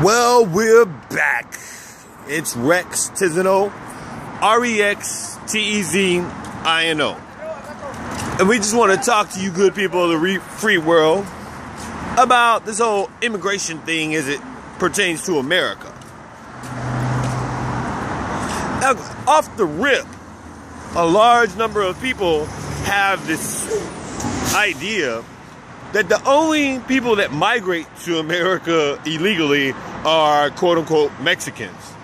Well, we're back. It's Rex Tezino, R-E-X-T-E-Z-I-N-O. And we just want to talk to you good people of the free world about this whole immigration thing as it pertains to America. Now, off the rip, a large number of people have this idea that the only people that migrate to America illegally are quote-unquote Mexicans.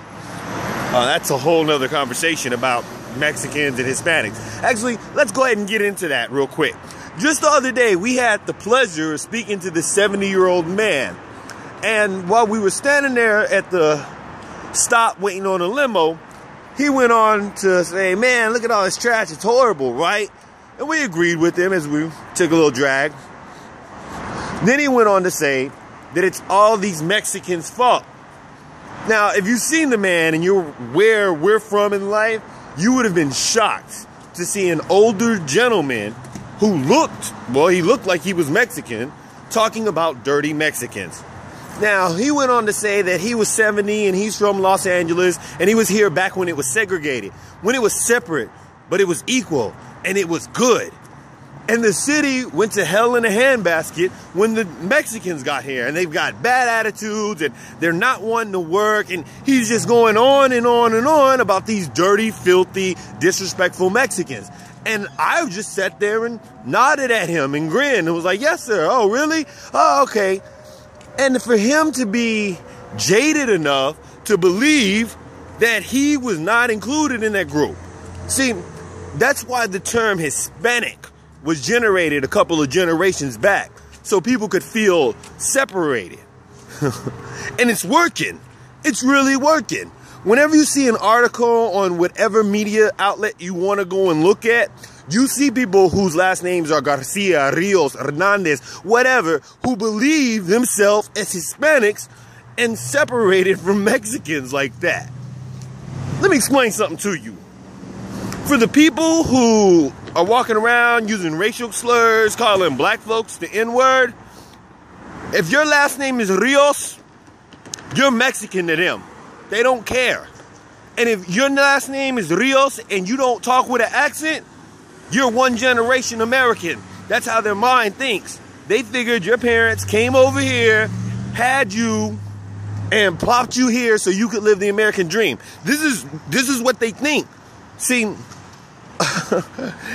That's a whole nother conversation about Mexicans and Hispanics. Actually, let's go ahead and get into that real quick. Just the other day, we had the pleasure of speaking to this 70-year-old man. And while we were standing there at the stop waiting on a limo, he went on to say, man, look at all this trash. It's horrible, right? And we agreed with him as we took a little drag. Then he went on to say that it's all these Mexicans' fault. Now, if you've seen the man and you're where we're from in life, you would have been shocked to see an older gentleman who he looked like he was Mexican, talking about dirty Mexicans. Now, he went on to say that he was 70 and he's from Los Angeles and he was here back when it was segregated, when it was separate, but it was equal and it was good. And the city went to hell in a handbasket when the Mexicans got here, and they've got bad attitudes and they're not wanting to work. And he's just going on and on and on about these dirty, filthy, disrespectful Mexicans. And I just sat there and nodded at him and grinned and was like, yes, sir. Oh, really? Oh, okay. And for him to be jaded enough to believe that he was not included in that group. See, that's why the term Hispanic was generated a couple of generations back, so people could feel separated. And it's working. It's really working. Whenever you see an article on whatever media outlet you want to go and look at, you see people whose last names are Garcia, Rios, Hernandez, whatever, who believe themselves as Hispanics and separated from Mexicans like that. Let me explain something to you. For the people who are walking around using racial slurs, calling black folks the N-word, if your last name is Rios, you're Mexican to them. They don't care. And if your last name is Rios and you don't talk with an accent, you're one generation American. That's how their mind thinks. They figured your parents came over here, had you, and plopped you here so you could live the American dream. This is what they think. See,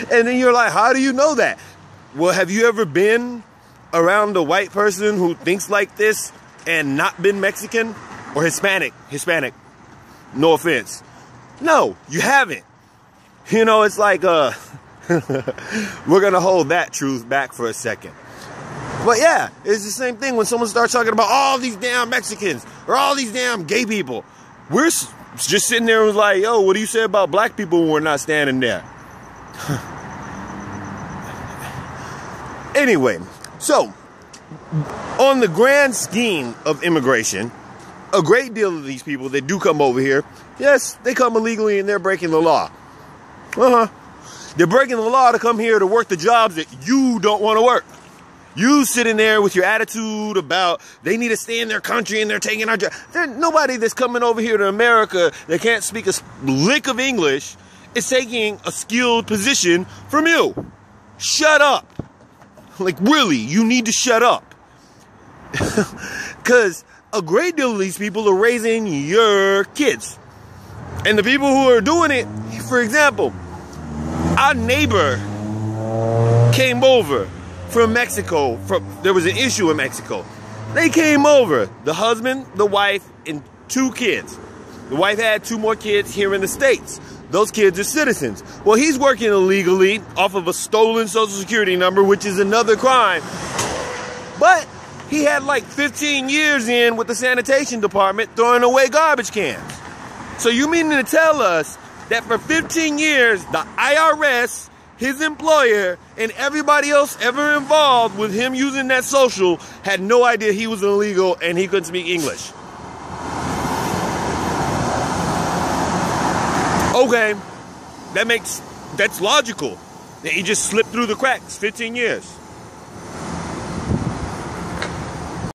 and then you're like, how do you know that? Well, have you ever been around a white person who thinks like this and not been Mexican or Hispanic? No offense. No, you haven't. You know, it's like, we're gonna hold that truth back for a second. But yeah, it's the same thing when someone starts talking about all these damn Mexicans or all these damn gay people. We're just sitting there and was like, yo, what do you say about black people when we're not standing there? Anyway, so on the grand scheme of immigration, a great deal of these people that do come over here, yes, they come illegally and they're breaking the law. They're breaking the law to come here to work the jobs that you don't want to work. You sitting there with your attitude about they need to stay in their country and they're taking our job. There's nobody that's coming over here to America that can't speak a lick of English is taking a skilled position from you. Shut up. Like, really, you need to shut up. Because a great deal of these people are raising your kids. And the people who are doing it, for example, our neighbor came over from Mexico. There was an issue in Mexico. They came over, the husband, the wife, and 2 kids. The wife had 2 more kids here in the States. Those kids are citizens. Well, he's working illegally off of a stolen Social Security number, which is another crime. But he had like 15 years in with the sanitation department throwing away garbage cans. So you mean to tell us that for 15 years, the IRS, his employer, and everybody else ever involved with him using that social had no idea he was illegal and he couldn't speak English? Okay, that's logical. He just slipped through the cracks, 15 years.